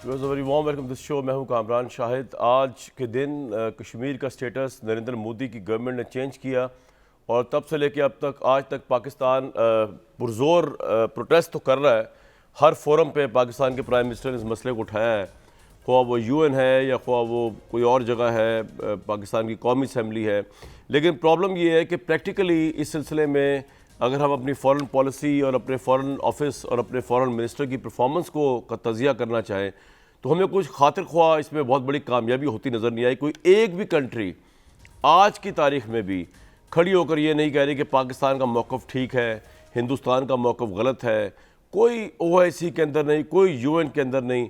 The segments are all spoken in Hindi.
Very warm welcome this show. मैं हूं कामरान शाहिद। आज के दिन कश्मीर का स्टेटस नरेंद्र मोदी की गवर्नमेंट ने चेंज किया और तब से लेकर अब तक आज तक पाकिस्तान पुरजोर प्रोटेस्ट तो कर रहा है। हर फोरम पे पाकिस्तान के प्राइम मिनिस्टर ने इस मसले को उठाया है, ख्वाह वो UN है या ख्वाह वो कोई और जगह है, पाकिस्तान की कौमी असम्बली है। लेकिन प्रॉब्लम ये है कि प्रैक्टिकली इस सिलसिले में अगर हम अपनी फ़ॉरेन पॉलिसी और अपने फ़ॉरेन ऑफिस और अपने फ़ॉरेन मिनिस्टर की परफॉर्मेंस को का तजिया करना चाहें तो हमें कुछ खातिर ख्वाह इसमें बहुत बड़ी कामयाबी होती नज़र नहीं आई। कोई एक भी कंट्री आज की तारीख में भी खड़ी होकर ये नहीं कह रही कि पाकिस्तान का मौक़िफ़ ठीक है, हिंदुस्तान का मौक़िफ़ गलत है। कोई OIC के अंदर नहीं, कोई UN के अंदर नहीं।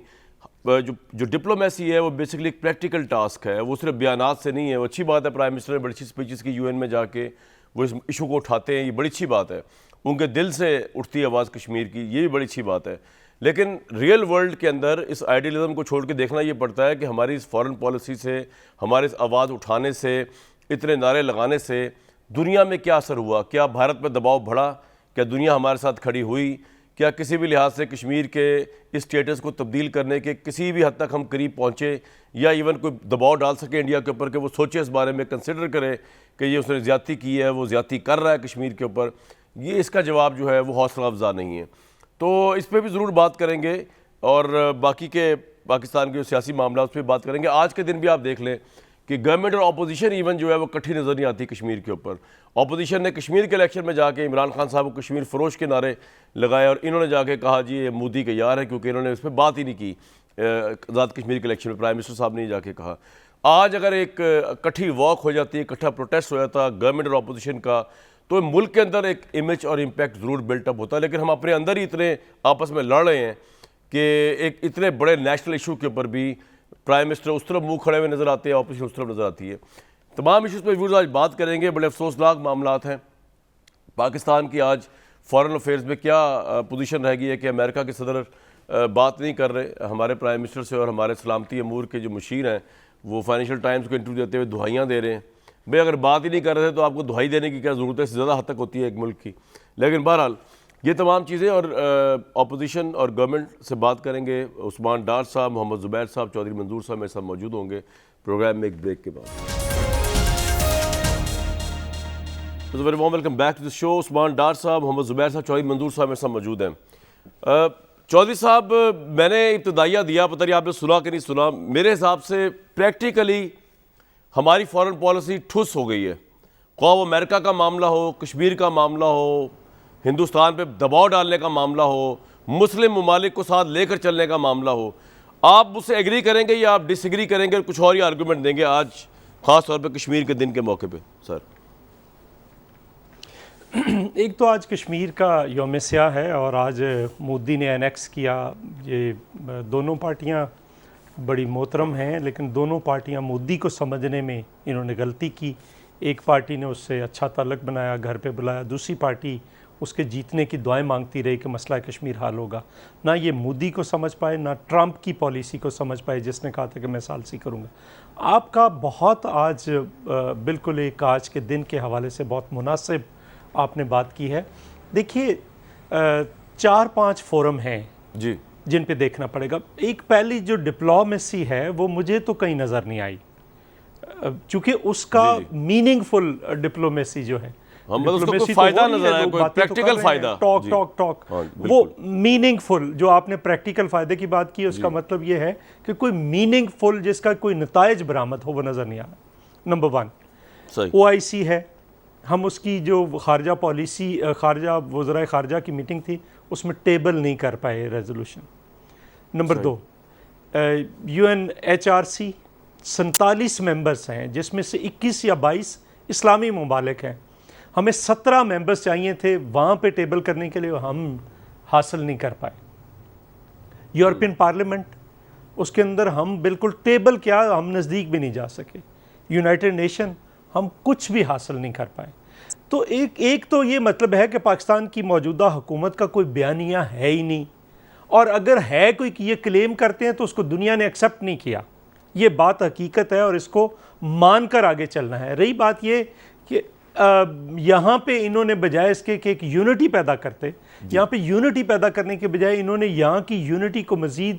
जो डिप्लोमेसी है वो बेसिकली एक प्रैक्टिकल टास्क है, वो सिर्फ बयानात से नहीं है। वो अच्छी बात है, प्राइम मिनिस्टर ने बड़ी अच्छी स्पीचेस की UN में जाके, वो इस इशू को उठाते हैं, ये बड़ी अच्छी बात है। उनके दिल से उठती है आवाज़ कश्मीर की, ये भी बड़ी अच्छी बात है। लेकिन रियल वर्ल्ड के अंदर इस आइडियलिज्म को छोड़ के देखना ये पड़ता है कि हमारी इस फॉरेन पॉलिसी से, हमारे इस आवाज़ उठाने से, इतने नारे लगाने से दुनिया में क्या असर हुआ। क्या भारत पर दबाव बढ़ा? क्या दुनिया हमारे साथ खड़ी हुई? क्या किसी भी लिहाज से कश्मीर के इस स्टेटस को तब्दील करने के किसी भी हद तक हम करीब पहुँचे, या इवन कोई दबाव डाल सके इंडिया के ऊपर कि वो सोचे इस बारे में, कंसिडर करे कि ये उसने ज़्यादती की है, वो ज़्यादती कर रहा है कश्मीर के ऊपर? ये इसका जवाब जो है वो हौसला अफजा नहीं है। तो इस पर भी ज़रूर बात करेंगे और बाकी के पाकिस्तान के सियासी मामला उस पर बात करेंगे। आज के दिन भी आप देख लें कि गवर्नमेंट और अपोजिशन इवन जो है वो इकट्ठी नज़र नहीं आती कश्मीर के ऊपर। अपोजिशन ने कश्मीर के इलेक्शन में जाके इमरान खान साहब को कश्मीर फरोश के नारे लगाए और इन्होंने जाके कहा जी ये मोदी के यार है, क्योंकि इन्होंने उस पर बात ही नहीं की आज़ाद कश्मीर के इलेक्शन में। प्राइम मिनिस्टर साहब ने जाके कहा। आज अगर एक इकट्ठी वॉक हो जाती है, इकट्ठा प्रोटेस्ट हो जाता गवर्नमेंट और अपोजिशन का, तो मुल्क के अंदर एक इमेज और इम्पैक्ट ज़रूर बिल्टअप होता है। लेकिन हम अपने अंदर ही इतने आपस में लड़ रहे हैं कि एक इतने बड़े नेशनल इशू के ऊपर भी प्राइम मिनिस्टर उस तरफ मुंह खड़े हुए नज़र आते हैं, ऑपोजिशन उस तरफ नज़र आती है। तमाम इशूज़ पर व्यूज़ आज बात करेंगे। बड़े अफसोसनाक मामलात हैं। पाकिस्तान की आज फॉरेन अफेयर्स में क्या पोजीशन रह गई है कि अमेरिका के सदर बात नहीं कर रहे हमारे प्राइम मिनिस्टर से, और हमारे सलामती अमूर के जो मुशीर हैं वो फाइनेंशियल टाइम्स को इंटरव्यू देते हुए दुआइयाँ दे रहे हैं। भाई अगर बात ही नहीं कर रहे थे तो आपको दुआई देने की क्या ज़रूरत है? इससे ज़्यादा हद तक होती है एक मुल्क की। लेकिन बहरहाल ये तमाम चीज़ें और अपोजिशन और गवर्नमेंट से बात करेंगे। उस्मान डार साहब, मोहम्मद ज़ुबैर साहब, चौधरी मंजूर साहब मेरे साथ मौजूद होंगे प्रोग्राम में एक ब्रेक के बाद। तो very warm welcome back to the show. Usman Dar sahab, Mohammad Zubair साहब, चौधरी मंजूर साहब मेरे साथ मौजूद हैं। चौधरी साहब, मैंने इब्तदाइया दिया, पता नहीं आपने सुना कि नहीं सुना। मेरे हिसाब से प्रैक्टिकली हमारी फॉरेन पॉलिसी ठुस हो गई है। ख्वाह वो अमेरिका का मामला हो, कश्मीर का मामला हो, हिंदुस्तान पे दबाव डालने का मामला हो, मुस्लिम ममालिक को साथ लेकर चलने का मामला हो। आप मुझसे एग्री करेंगे या आप डिसएग्री करेंगे, कुछ और ही आर्गूमेंट देंगे आज ख़ास तौर पे कश्मीर के दिन के मौके पे? सर, एक तो आज कश्मीर का यौम स्याह है और आज मोदी ने एनेक्स किया। ये दोनों पार्टियां बड़ी मोहतरम हैं, लेकिन दोनों पार्टियां मोदी को समझने में इन्होंने गलती की। एक पार्टी ने उससे अच्छा ताल्लुक़ बनाया, घर पे बुलाया, दूसरी पार्टी उसके जीतने की दुआएं मांगती रही कि मसला कश्मीर हल होगा। ना ये मोदी को समझ पाए, ना ट्रंप की पॉलिसी को समझ पाए जिसने कहा था कि मैं सालसी करूँगा। आपका बहुत आज बिल्कुल एक आज के दिन के हवाले से बहुत मुनासिब आपने बात की है। देखिए 4-5 फोरम हैं जी जिन पे देखना पड़ेगा। एक पहली जो डिप्लोमेसी है वो मुझे तो कहीं नज़र नहीं आई, चूँकि उसका मीनिंगफुल डिप्लोमेसी जो है, उसको फायदा नजर आया, कोई प्रैक्टिकल फायदा, टॉक वो मीनिंगफुल जो आपने प्रैक्टिकल फायदे की बात की, उसका मतलब ये है कि कोई मीनिंगफुल जिसका कोई नताइज बरामद हो वो नज़र नहीं आ रहा। नंबर 1 OIC है। हम उसकी जो खारजा पॉलिसी, खारजा वज़राए खारजा की मीटिंग थी, उसमें टेबल नहीं कर पाए रेजोल्यूशन। नंबर 2 UNHRC 47 मेंबर्स हैं, जिसमें से 21 या 22 इस्लामी ममालिक हैं। हमें 17 मेंबर्स चाहिए थे वहाँ पे टेबल करने के लिए, हम हासिल नहीं कर पाए। यूरोपियन पार्लियामेंट, उसके अंदर हम बिल्कुल टेबल क्या, हम नज़दीक भी नहीं जा सके। यूनाइटेड नेशन, हम कुछ भी हासिल नहीं कर पाए। तो एक तो ये मतलब है कि पाकिस्तान की मौजूदा हुकूमत का कोई बयानिया है ही नहीं, और अगर है कोई कि ये क्लेम करते हैं तो उसको दुनिया ने एक्सेप्ट नहीं किया। ये बात हकीकत है और इसको मानकर आगे चलना है। रही बात ये कि यहाँ पे इन्होंने बजाय इसके कि एक यूनिटी पैदा करते, यहाँ पे यूनिटी पैदा करने के बजाय इन्होंने यहाँ की यूनिटी को मज़ीद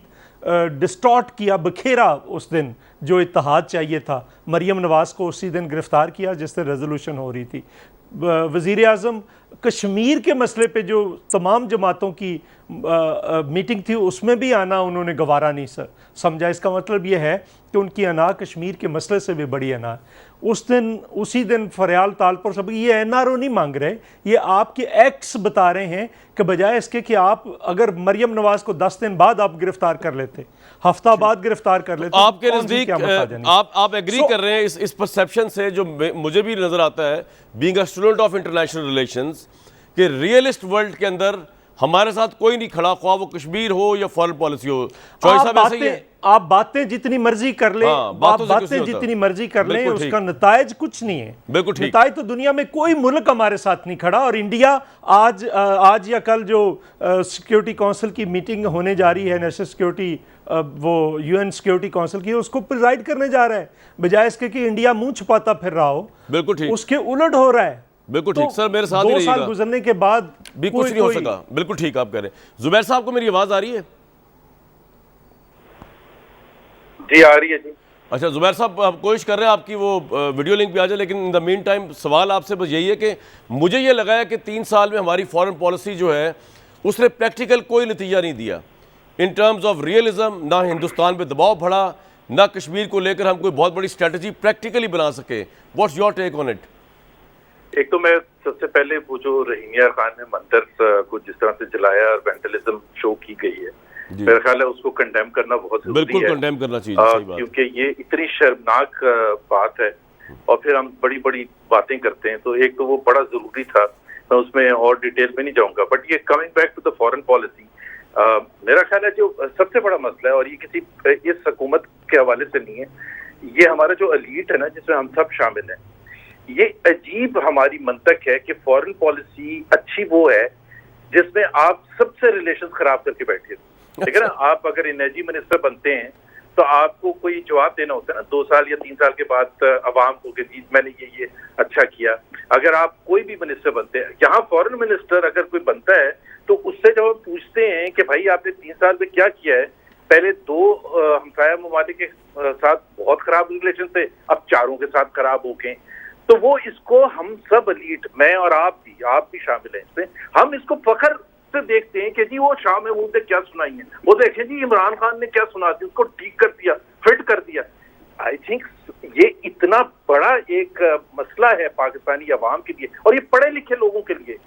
डिस्टॉर्ट किया, बखेरा। उस दिन जो इत्तेहाद चाहिए था, मरियम नवाज़ को उसी दिन गिरफ़्तार किया जिस दिन रेजोल्यूशन हो रही थी। वज़ीर आज़म कश्मीर के मसले पे जो तमाम जमातों की मीटिंग थी उसमें भी आना उन्होंने गवारा नहीं समझा। इसका मतलब ये है कि उनकी अना कश्मीर के मसले से भी बड़ी अना है। उसी दिन फरियाल तालपुर सब ये एनआरओ नहीं मांग रहे, ये आपके एक्ट्स बता रहे हैं कि बजाय इसके कि आप अगर मरियम नवाज को 10 दिन बाद आप गिरफ्तार कर लेते, हफ्ता बाद गिरफ्तार कर लेते, आपके नजदीक आप एग्री कर रहे हैं इस परसेप्शन से जो मुझे भी नजर आता है being a student of international relations कि रियलिस्ट वर्ल्ड के अंदर हमारे साथ कोई नहीं खड़ा, ख्वाह वो कश्मीर हो या फॉरेन पॉलिसी हो, चॉइस अब ऐसे ही है। आप बातें जितनी मर्जी कर लें, आप बातें जितनी मर्जी कर लें, उसका नतायज कुछ नहीं है। बिल्कुल ठीक। नतायज तो दुनिया में कोई मुल्क हमारे साथ नहीं खड़ा। और इंडिया आज या कल जो सिक्योरिटी काउंसिल की मीटिंग होने जा रही है, नेशनल सिक्योरिटी वो यूएन सिक्योरिटी काउंसिल की, उसको प्रिजाइड करने जा रहा है, बजाय इसके कि इंडिया मुंह छुपाता फिर रहा हो। बिल्कुल ठीक, उसके उलट हो रहा है। बिल्कुल ठीक सर, मेरे साथ ही रहिएगा। 2 साल गुजरने के बाद भी कुछ नहीं हो सका। बिल्कुल ठीक आप कह रहे हैं। जुबैर साहब को मेरी आवाज आ रही है? जी आ रही है जी। अच्छा जुबैर साहब, आप कोशिश कर रहे हैं आपकी वो वीडियो लिंक पे आ जाए, लेकिन इन द मीन टाइम सवाल आपसे बस यही है कि मुझे ये लगा है कि 3 साल में हमारी फॉरेन पॉलिसी जो है उसने प्रैक्टिकल कोई नतीजा नहीं दिया इन टर्म्स ऑफ रियलिज्म। ना हिंदुस्तान पे दबाव बढ़ा, ना कश्मीर को लेकर हम कोई बहुत बड़ी स्ट्रेटजी प्रैक्टिकली बना सके। What's your take on it? एक तो मैं सबसे पहले वो जो रहीमिया खान ने मंदिर को जिस तरह से जलाया और वेंडलिज्म शो की गई है, मेरा ख्याल है उसको कंडेम करना बहुत जरूरी है। बिल्कुल कंडेम करना चाहिए, सही बात। क्योंकि ये इतनी शर्मनाक बात है और फिर हम बड़ी बड़ी बातें करते हैं, तो एक तो वो बड़ा जरूरी था, मैं उसमें और डिटेल में नहीं जाऊंगा। बट ये coming back to the foreign policy, मेरा ख्याल है जो सबसे बड़ा मसला है, और ये किसी इस हुकूमत के हवाले से नहीं है, ये हमारा जो एलीट है ना, जिसमें हम सब शामिल हैं, ये अजीब हमारी मंतक है कि फॉरेन पॉलिसी अच्छी वो है जिसमें आप सबसे रिलेशन खराब करके बैठे। ठीक है ना, आप अगर एनर्जी मिनिस्टर बनते हैं तो आपको कोई जवाब देना होता है ना 2 साल या 3 साल के बाद अवाम को कि जी मैंने ये अच्छा किया। अगर आप कोई भी मिनिस्टर बनते हैं, यहाँ फॉरेन मिनिस्टर अगर कोई बनता है तो उससे जब हम पूछते हैं कि भाई आपने 3 साल में क्या किया है, पहले 2 हमसाया ममालिक के साथ बहुत खराब रिलेशन थे, अब 4 के साथ खराब हो गए। तो वो इसको हम सब एलीट, मैं और आप भी शामिल हैं इसमें, हम इसको फखर से देखते हैं कि जी वो शाह महमूद ने क्या सुनाई है, वो देखें जी इमरान खान ने क्या सुना दी, उसको ठीक कर दिया, फिट कर दिया। आई थिंक ये इतना बड़ा एक मसला है पाकिस्तानी अवाम के लिए और ये पढ़े लिखे लोगों के लिए।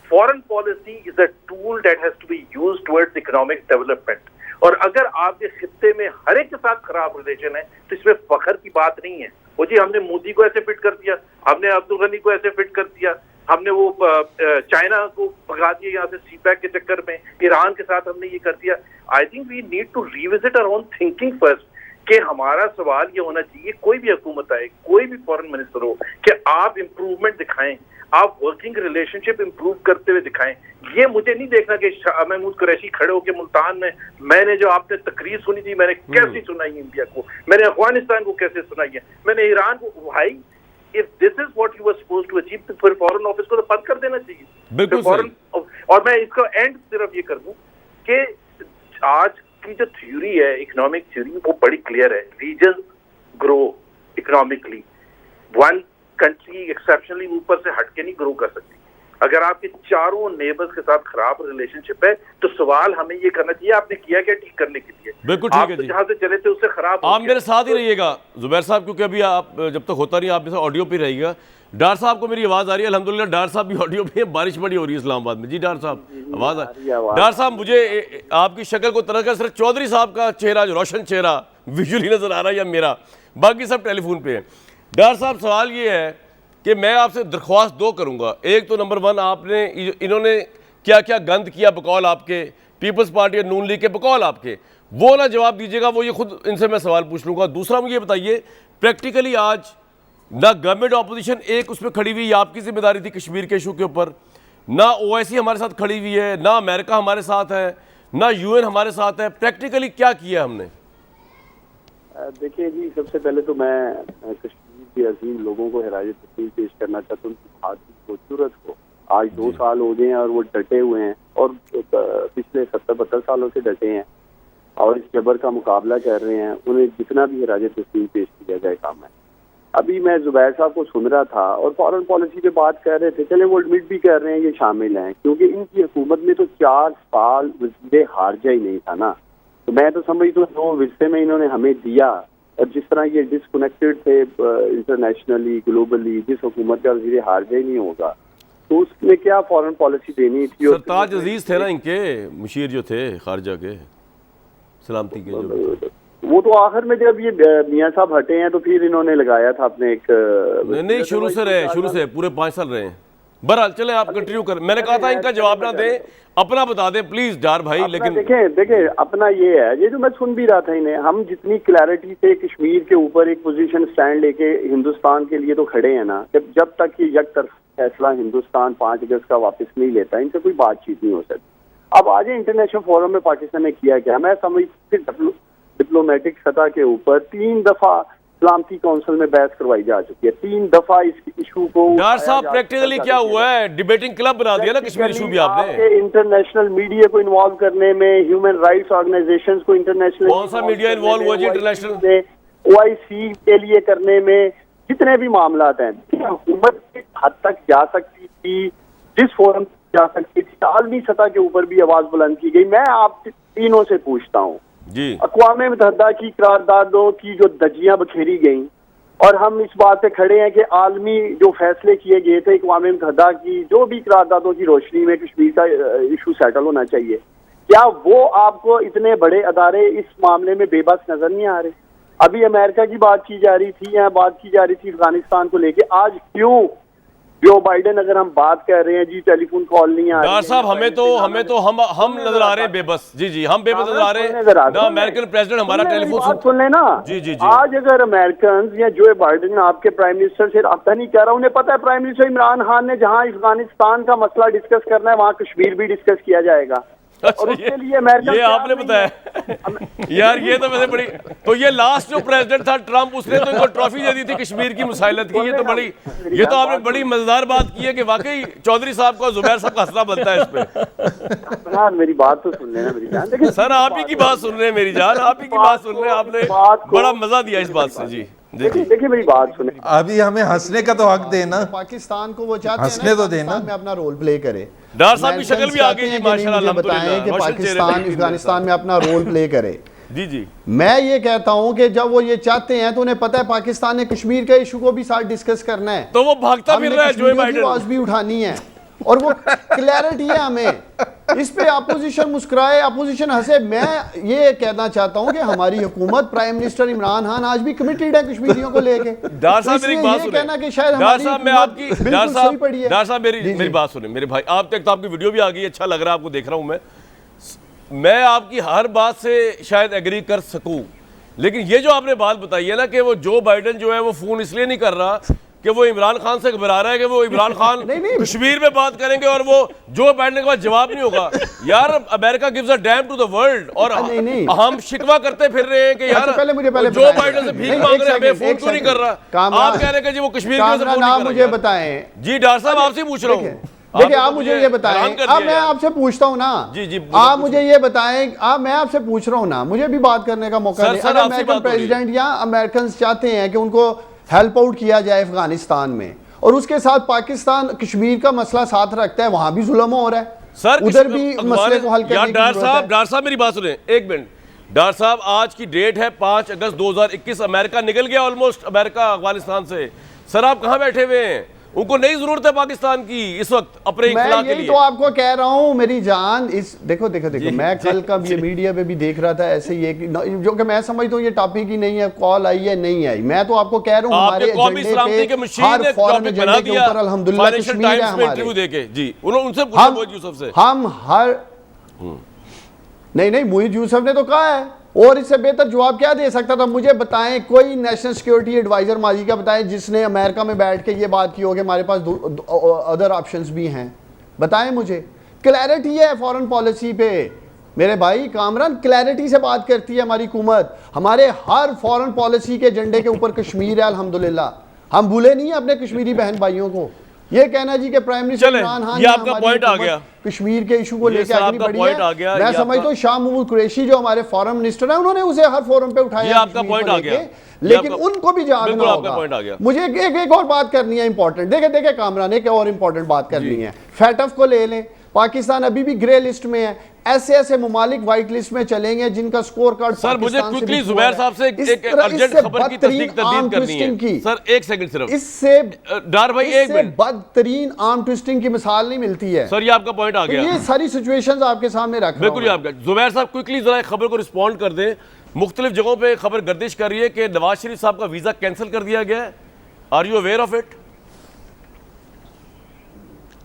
Foreign policy is a tool that has to be used towards economic development, और अगर आपके खित्ते में हर एक के साथ खराब रिलेशन है तो इसमें फखर की बात नहीं है। वो जी हमने मोदी को ऐसे फिट कर दिया, हमने अब्दुल गनी को ऐसे फिट कर दिया, हमने वो चाइना को भगा दिया यहाँ से सीपैक के चक्कर में, ईरान के साथ हमने ये कर दिया। I think we need to revisit our own thinking first, कि हमारा सवाल ये होना चाहिए, कोई भी हुकूमत आए, कोई भी फॉरेन मिनिस्टर हो, कि आप इम्प्रूवमेंट दिखाएं, आप वर्किंग रिलेशनशिप इम्प्रूव करते हुए दिखाएं। ये मुझे नहीं देखना कि शाह महमूद कुरैशी खड़े होकर मुल्तान में मैंने जो आपने तकरीर सुनी थी मैंने कैसी सुनाई इंडिया को, मैंने अफगानिस्तान को कैसे सुनाई है, मैंने ईरान को। भाई if this is what you are supposed to achieve, तो फिर फॉरेन ऑफिस को तो बंद कर देना चाहिए। बिल्कुल फॉरेन, और मैं इसका एंड सिर्फ ये कर दूं कि आज की जो थ्योरी है, इकोनॉमिक थ्योरी, वो बड़ी क्लियर है। Region grow economically, one country exceptionally ऊपर से हटके नहीं ग्रो कर सकती। अगर आपके चारों नेबर्स के साथ खराब रिलेशनशिप है तो सवाल हमें ये करना चाहिए आपने किया क्या ठीक करने के लिए। बिल्कुल ठीक आप है तो जी, जहां से चले थे उससे खराब। आप मेरे साथ ही रहिएगा जुबैर साहब, क्योंकि अभी आप जब तक होता नहीं आप मेरे साथ ऑडियो पे रहिएगा। डार साहब को मेरी आवाज़ आ रही है? अल्हम्दुलिल्लाह डार साहब भी ऑडियो पे, बारिश बड़ी हो रही है इस्लामाबाद में। जी डार साहब आवाज़ आ रही है? डार साहब मुझे आपकी शक्ल को तरह का सिर्फ चौधरी साहब का चेहरा, जो रोशन चेहरा विजुअली नज़र आ रहा है, या मेरा, बाकी सब टेलीफोन पे है। डार साहब सवाल ये है कि मैं आपसे दरख्वास्त 2 करूंगा। एक तो नंबर 1, आपने इन्होंने क्या क्या गंद किया बकौल आपके, पीपल्स पार्टी और नून लीग के बकौल आपके, वो ना जवाब दीजिएगा, वो ये खुद इनसे मैं सवाल पूछ लूँगा। दूसरा मुझे ये बताइए, प्रैक्टिकली आज ना गवर्नमेंट ऑपोजिशन एक उसमें खड़ी हुई, आपकी जिम्मेदारी थी कश्मीर के इशू के ऊपर, ना OIC हमारे साथ खड़ी हुई है, ना अमेरिका हमारे साथ है, ना UN हमारे साथ है। प्रैक्टिकली क्या किया हमने? देखिए जी, सबसे पहले तो मैं कश्मीर ऐसे अजीम लोगों को हिरासत तस्लीम पेश करना चाहते हैं, उनकी बात की खूबसूरत को आज 2 साल हो गए हैं और वो डटे हुए हैं और पिछले 70-72 सालों से डटे हैं और इस जबर का मुकाबला कर रहे हैं। उन्हें जितना भी हिरासत तस्लीम पेश किया जाए काम है। अभी मैं जुबैर साहब को सुन रहा था और फॉरेन पॉलिसी पे बात कर रहे थे, चले वो एडमिट भी कर रहे हैं ये शामिल हैं, क्योंकि इनकी हुकूमत में तो 4 साल वज़ीर खारजा ही नहीं था ना। तो मैं तो समझता हूँ जो विरसे में इन्होंने हमें दिया और जिस तरह ये डिसकनेक्टेड थे इंटरनेशनली ग्लोबली, जिस हुकूमत का वज़ीर खारजा ही नहीं होगा तो उसमें क्या फॉरेन पॉलिसी देनी थी। सरताज अजीज थे ना इनके मुशीर जो थे खारजा के सलामती के जो, वो तो आखिर में जब ये मियां साहब हटे हैं तो फिर इन्होंने लगाया था अपने एक नहीं शुरू से रहे, शुरू से पूरे 5 साल रहे हैं। बहरहाल चले आप कंटिन्यू कर, मैंने कहा था इनका जवाब ना दें, अपना बता दें प्लीज डार भाई। लेकिन देखें अपना ये है, ये जो मैं सुन भी रहा था इन्हें, हम जितनी क्लैरिटी से कश्मीर के ऊपर एक पोजीशन स्टैंड लेके हिंदुस्तान के लिए तो खड़े हैं ना, जब तक ये यकतरफा फैसला हिंदुस्तान 5 अगस्त का वापस नहीं लेता इनसे कोई बातचीत नहीं हो सकती। अब आज इंटरनेशनल फोरम में पाकिस्तान ने किया क्या, मैं समझती डिप्लोमेटिक सतह के ऊपर 3 दफा सलामती काउंसिल में बहस करवाई जा चुकी है, 3 दफा इस इशू को। डार साहब प्रैक्टिकली क्या हुआ है, डिबेटिंग क्लब बना दिया ना कश्मीर इशू भी आपने। इंटरनेशनल मीडिया को इन्वॉल्व करने में, ह्यूमन राइट्स ऑर्गेनाइजेशंस को इंटरनेशनल, कौन सा मीडिया इन्वॉल्व हुआ जी इंटरनेशनल में, OIC के लिए करने में, जितने भी मामला हैं हुकूमत हद तक जा सकती थी, जिस फोरम जा सकती थी, आलमी सतह के ऊपर भी आवाज बुलंद की गई। मैं आप तीनों से पूछता हूँ जी, अक़वाम मुत्तहिदा की करारदादों की जो धज्जियां बखेरी गई और हम इस बात पे खड़े हैं कि आलमी जो फैसले किए गए थे अक़वाम मुत्तहिदा की जो भी करारदादों की रोशनी में कश्मीर का इशू सेटल होना चाहिए, क्या वो आपको इतने बड़े अदारे इस मामले में बेबस नजर नहीं आ रहे? अभी अमेरिका की बात की जा रही थी या बात की जा रही थी अफगानिस्तान को लेके, आज क्यों जो बाइडेन अगर हम बात कर रहे हैं जी टेलीफोन कॉल नहीं आ रही। डार साहब हम नजर आ रहे हैं बेबस, जी हम बेबस नजर आ रहे हैं ना। अमेरिकन प्रेसिडेंट हमारा टेलीफोन सुन लेना जी। आज अगर अमेरिकन या जो बाइडेन आपके प्राइम मिनिस्टर से राब्ता नहीं कर रहा, उन्हें पता है प्राइम मिनिस्टर इमरान खान ने जहां अफगानिस्तान का मसला डिस्कस करना है वहां कश्मीर भी डिस्कस किया जाएगा। और उसके लिए अमेरिका ये आपने बताया यार, ये तो वैसे बड़ी, तो ये लास्ट जो प्रेसिडेंट था ट्रंप, उसने तो इनको ट्रॉफी दे दी थी कश्मीर की मुसाइलत की। ये तो आपने बड़ी मजेदार बात की है कि वाकई चौधरी साहब को जुबैर साहब का हंसना बनता है इस पे। मेरी बात तो सुन लेना मेरी जान। देखिए सर आप ही की बात सुन रहे हैं मेरी जान, आप ही की बात सुन रहे हैं, आपने बड़ा मजा दिया इस बात से। जी देखिए मेरी बात सुने, अभी हमें हंसने का तो हक देना, पाकिस्तान को वो चाहते हंसने तो देना, में अपना रोल प्ले करे। डार साहब की शक्ल भी आ गई जी माशाल्लाह, बताएं कि पाकिस्तान अफगानिस्तान में अपना रोल प्ले करे। जी मैं ये कहता हूं कि जब वो ये चाहते हैं तो उन्हें पता है पाकिस्तान ने कश्मीर के इशू को भी साथ डिस्कस करना है, तो वो भागता फिर रहा है जो बाइडेन, आवाज भी उठानी है और वो क्लैरिटी है हमें इस पे। अपोजिशन मुस्कुराए, अपोजिशन हंसे। मैं ये कहना चाहता हूं कि हमारी हुकूमत, प्राइम मिनिस्टर इमरान खान आज भी कमिटेड है कश्मीरियों को लेके। डार साहब मेरी बात सुने, कहना कि शायद डार साहब मैं आपकी, डार साहब मेरी बात सुने मेरे भाई, आप तक तो आपकी वीडियो भी आ गई, अच्छा लग रहा है आपको, देख रहा हूं मैं आपकी हर बात से शायद एग्री कर सकूं, लेकिन ये जो आपने बात बताई है ना कि वो जो बाइडेन जो है वो फोन इसलिए नहीं कर रहा कि वो इमरान खान से घबरा रहा है कि वो इमरान खान कश्मीर में बात करेंगे और वो जो बाइडेन के पास जवाब नहीं होगा। यार America gives a damn to the world, और हम शिकवा करते फिर रहे हैं कि यार जो बाइडेन से भीख मांग रहे हैं हमें फोन क्यों नहीं कर रहा। आप कह रहे हैं कि जी वो कश्मीर के फोन नहीं कर रहा। मुझे बताएं जी, डार साहब आपसे पूछ रहा हूँ, देखिए आप मुझे ये बताएं, अब मैं आपसे पूछता हूँ ना जी आप मुझे ये बताएं, अब मैं आपसे पूछ रहा हूँ ना, मुझे भी बात करने का मौका दें। अगर अमेरिकन प्रेसिडेंट या अमेरिकन चाहते हैं कि उनको हेल्प आउट किया जाए अफगानिस्तान में, और उसके साथ पाकिस्तान कश्मीर का मसला साथ रखता है, वहां भी जुल्म हो रहा है सर, उधर भी मसले को हल करने की डार साहब मेरी बात सुने एक मिनट। डार साहब आज की डेट है 5 अगस्त 2021, अमेरिका निकल गया ऑलमोस्ट, अमेरिका अफगानिस्तान से। सर आप कहां बैठे हुए हैं? उनको नहीं जरूरत है पाकिस्तान की इस वक्त अपने इख्तिलाफ के लिए। तो आपको कह रहा हूं मेरी जान, इस देखो मैं कल का ये मीडिया पे भी देख रहा था ऐसे ही, जो कि मैं समझता हूं ये टॉपिक ही नहीं है, कॉल आई है नहीं आई। मैं तो आपको कह रहा हूं हमारे एजेंडे पे हर फॉरेन एजेंडे के ऊपर अल्हम्दुलिल्लाह कश्मीर है हमारे। देके जी उनसे पूछो मोहित यूसुफ से, हम हर नहीं मोहित यूसुफ ने तो कहा है, और इससे बेहतर जवाब क्या दे सकता था? मुझे बताएं कोई नेशनल सिक्योरिटी एडवाइजर माजी का बताएं जिसने अमेरिका में बैठ के ये बात की हो कि हमारे पास अदर ऑप्शंस भी हैं, बताएं मुझे। क्लैरिटी है फॉरेन पॉलिसी पे मेरे भाई, कामरान क्लैरिटी से बात करती है हमारी हुकूमत। हमारे हर फॉरेन पॉलिसी के एजेंडे के ऊपर कश्मीर है अल्हम्दुलिल्लाह, हम भूले नहीं अपने कश्मीरी बहन भाइयों को। ये कहना जी कि प्राइम मिनिस्टर चले, इमरान खान ये आपका पॉइंट आ गया, कश्मीर के इशू को ये लेकर सर आगे आपका बढ़ी पॉइंट आ है। गया, मैं ये समझता हूँ शाह महमूद कुरैशी जो हमारे फॉरेन मिनिस्टर है, उन्होंने उसे हर फोरम पे उठाया, ये आपका कश्मीर पॉइंट को आ गया, लेके, लेकिन आपका- उनको भी जागना बिल्कुल आपका पॉइंट आ होगा। गया। मुझे एक और बात करनी है इंपॉर्टेंट, देखे कामरान, एक और इंपॉर्टेंट बात करनी है। फैटफ को ले लें, पाकिस्तान अभी भी ग्रे लिस्ट में है। ऐसे ऐसे ममालिक व्हाइट लिस्ट में चलेंगे जिनका स्कोर कार्ड सर मुझे पाकिस्तान से क्विकली भी जुबैर हुआ साहब से है। एक अर्जेंट खबर की तस्दीक आर्म करनी ट्विस्टिंग है की, सर, एक सेकंड सिर्फ, इससे डार भाई एक मिनट बदतरीन आर्म ट्विस्टिंग की मिसाल नहीं मिलती है। सर, ये आपका पॉइंट आ तो गया, ये सारी सिचुएशंस आपके सामने रख रहा बिल्कुल ही हूं। आपका। जुबैर साहब क्विकली जरा खबर को रिस्पॉन्ड कर दें। मुख्तलिफ जगहों पे खबर गर्दिश कर रही है कि नवाज शरीफ साहब का वीजा कैंसिल कर दिया गया है। Are you aware of it?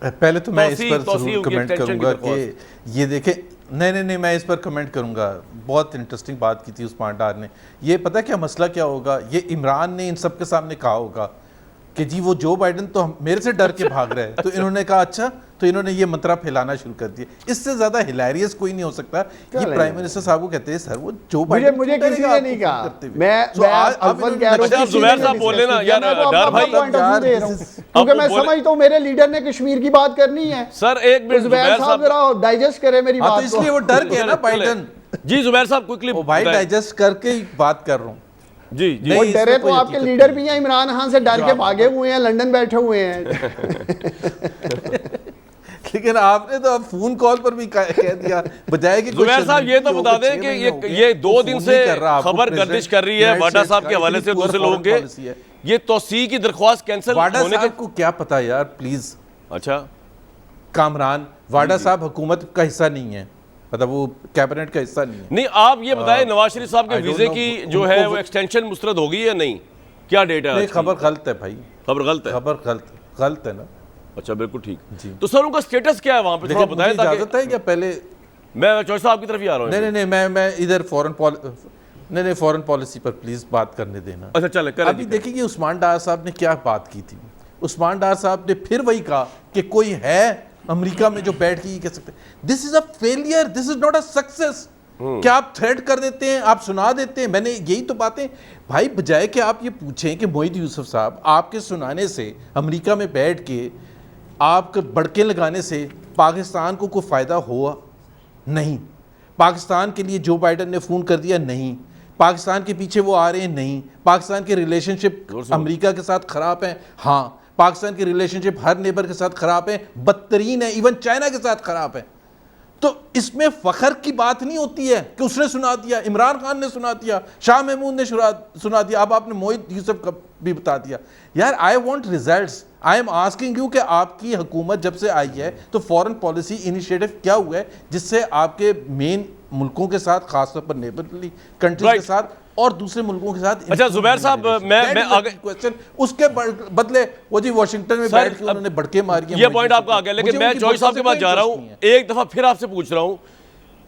पहले तो मैं इस पर तौसीह जरूर होगी, कमेंट extension की करूंगा दरख्वास्त। कि ये देखें, नहीं मैं इस पर कमेंट करूंगा। बहुत इंटरेस्टिंग बात की थी उस्मान डार ने। ये पता क्या मसला क्या होगा, ये इमरान ने इन सब के सामने कहा होगा कि जी वो जो बाइडन तो मेरे से डर के भाग रहे हैं, तो इन्होंने कहा अच्छा, तो इन्होंने ये मंत्रा फैलाना शुरू कर दिया। इससे ज्यादा हिलेरियस कोई नहीं हो सकता। ये प्राइम मिनिस्टर साहब को कहते हैं सर वो जो बाइडन मुझे किसी ने नहीं कहा, मैं मैं अव्वल कह रहा हूं, जुबैर साहब बोले ना यार, डार भाई क्योंकि मैं समझता हूं मेरे लीडर ने कश्मीर की बात करनी है। सर एक मिनट, जुबैर साहब जरा डाइजेस्ट करे मेरी हाँ, बात तो इसलिए वो डर गया ना बाइडन। जी जुबैर साहब क्विकली वो भाई डाइजेस्ट करके ही बात कर रहा हूँ। जी जी नहीं, वो इसमें डरे तो कोई आपके हकीकत लीडर नहीं। भी हैं, इमरान खान से डर के भागे हुए हैं, लंदन बैठे हुए हैं। लेकिन आपने तो अब फोन कॉल पर भी कह दिया, बजाय कि जुबैर साहब ये तो बता दें कि ये 2 दिन से खबर गर्दिश कर रही है वाडा साहब के हवाले से, दूसरे लोगों के, ये तौसीह की दरख्वास्त कैंसिल वाडा होने साहब को क्या पता यार, प्लीज। अच्छा कामरान वाडा साहब हुकूमत का हिस्सा नहीं है, मतलब वो कैबिनेट का हिस्सा नहीं है। नहीं, आप ये बताएं नवाज शरीफ साहब के I don't वीजे know, की जो है वो एक्सटेंशन मुस्तरद होगी या नहीं? क्या डेट है? नहीं, खबर गलत है भाई, खबर गलत है। खबर गलत है ना। अच्छा बिल्कुल ठीक जी। तो सर उनका स्टेटस क्या है वहां पे, थोड़ा देखिए, बताएं मुझे इजाजत ताकि है क्या पहले? मैं चौधरी साहब की तरफ ही आ रहा हूँ। नहीं मैं इधर फॉरेन पॉलिसी पर प्लीज बात करने देना। अच्छा चले करें। अभी देखिए कि उस्मान डार साहब ने क्या बात की थी। उस्मान डार साहब ने फिर वही कहा कि कोई है अमेरिका में जो बैठ के ये कह सकते, this is a failure, this is not a success. क्या आप थ्रेट कर देते हैं, आप सुना देते हैं। मैंने यही तो बातें भाई, बजाय कि आप ये पूछें कि मोहित यूसुफ साहब आपके सुनाने से, अमेरिका में बैठ के आपके बड़के लगाने से पाकिस्तान को कोई फ़ायदा हुआ नहीं। पाकिस्तान के लिए जो बाइडन ने फ़ोन कर दिया नहीं, पाकिस्तान के पीछे वो आ रहे हैं नहीं, पाकिस्तान के रिलेशनशिप अमेरिका के साथ ख़राब हैं, हाँ पाकिस्तान के रिलेशनशिप हर नेबर के साथ ख़राब हैं, बदतरीन है, इवन चाइना के साथ ख़राब है। तो इसमें फ़ख्र की बात नहीं होती है कि उसने सुना दिया, इमरान खान ने सुना दिया, शाह महमूद ने सुना दिया, अब आपने मोहित यूसुफ का भी बता दिया। यार I want results, I am asking you कि आपकी हुकूमत जब से आई है तो फॉरेन पॉलिसी इनिशिएटिव क्या हुआ है जिससे आपके मेन मुल्कों के साथ, खासतौर पर नेबरली कंट्रीज के साथ और दूसरे मुल्कों के साथ। अच्छा जुबैर साहब, मैं आगे क्वेश्चन उसके बदले वो जी वाशिंगटन में बैठ के उन्होंने बड़के मारी, ये पॉइंट आपका आ गया, लेकिन मैं चौधरी साहब के पास जा रहा हूँ। एक दफा फिर आपसे पूछ रहा हूँ,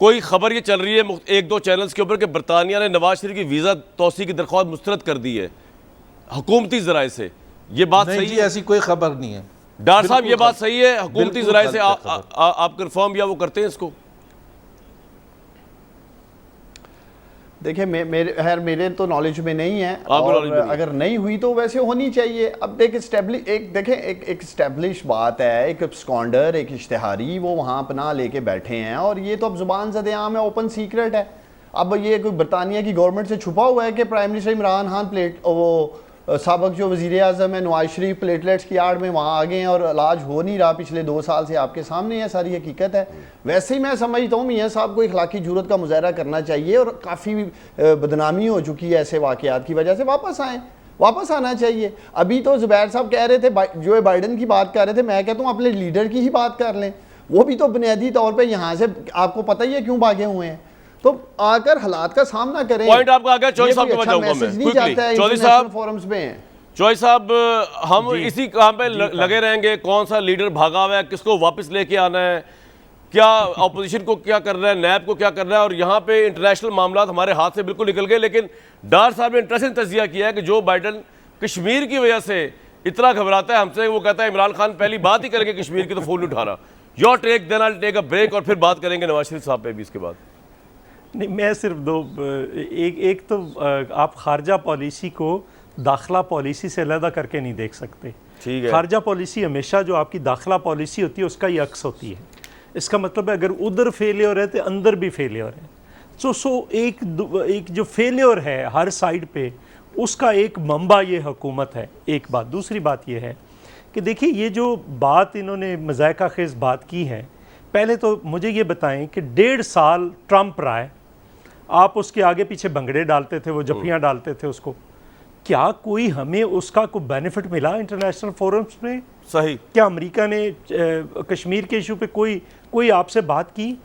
कोई खबर ये चल रही है 1-2 चैनल्स के ऊपर कि बरतानिया ने नवाज शरीफ की वीजा तौसीह की दरख्वास्त मुस्तरद कर दी है हुकूमती जराए से, ये बात सही है? ऐसी कोई खबर नहीं है डार साहब, ये बात सही है हुकूमती जराए से? आप कंफर्म या वो करते हैं इसको? देखिए मेरे तो नॉलेज में नहीं है, और अगर नहीं हुई तो वैसे होनी चाहिए। अब एक एस्टेब्लिश बात है, एक स्कॉन्डर, एक इश्तिहारी वो वहाँ अपना लेके बैठे हैं, और ये तो अब जुबान ज़द-ए-आम है, ओपन सीक्रेट है। अब ये कोई बरतानिया की गवर्नमेंट से छुपा हुआ है कि प्राइम मिनिस्टर इमरान खान वो साबक जो वज़ीर आज़म है नवाज शरीफ प्लेटलेट्स की आड़ में वहाँ आ गए हैं और इलाज हो नहीं रहा पिछले 2 साल से, आपके सामने है, सारी हकीकत है। वैसे ही मैं समझता हूँ मियाँ साहब को इखलाकी जुर्रत का मुजाहरा करना चाहिए, और काफ़ी बदनामी हो चुकी है ऐसे वाक़यात की वजह से, वापस आना चाहिए। अभी तो जुबैर साहब कह रहे थे, जो बाइडन की बात कर रहे थे, मैं कहता हूँ अपने लीडर की ही बात कर लें, वो भी तो बुनियादी तौर पर यहाँ से आपको पता ही है क्यों भागे हुए हैं, तो आकर हालात का सामना करें। पॉइंट आपका आ गया, चौधरी साहब के पास जाऊंगा मैं क्विकली। चौधरी साहब फोरम्स में चौधरी साहब, हम इसी काम पे लगे रहेंगे, कौन सा लीडर भागा हुआ है, किसको वापस लेके आना है, क्या अपोजिशन को क्या करना है, नैब को क्या करना है, और यहाँ पे इंटरनेशनल मामला हमारे हाथ से बिल्कुल निकल गए। लेकिन डार साहब ने इंटरेस्टिंग तजिया किया है कि जो बाइडन कश्मीर की वजह से इतना घबराता है हमसे, वो कहता है इमरान खान पहली बात ही करेंगे कश्मीर की तो फोन नहीं उठा रहा। Your take, then I will take a break, और फिर बात करेंगे नवाज शरीफ साहब पे भी इसके बाद। नहीं, मैं सिर्फ एक तो आप खारजा पॉलिसी को दाखिला पॉलिसी से अलहदा करके नहीं देख सकते। ठीक है। खारजा पॉलिसी हमेशा जो आपकी दाखिला पॉलिसी होती है उसका ही अक्स होती है। इसका मतलब है अगर उधर फेलियर है तो अंदर भी फेलियर है। सो एक जो फेलियर है हर साइड पे, उसका एक मंबा ये हुकूमत है। एक बात। दूसरी बात ये है कि देखिए ये जो बात इन्होंने मज़ायका खेज़ बात की है, पहले तो मुझे ये बताएं कि 1.5 साल ट्रंप रहा है, आप उसके आगे पीछे भंगड़े डालते थे, वो जफ्फियाँ डालते थे उसको, क्या कोई हमें उसका कोई बेनिफिट मिला इंटरनेशनल फोरम्स में? सही। क्या अमेरिका ने कश्मीर के इशू पे कोई आपसे बात की?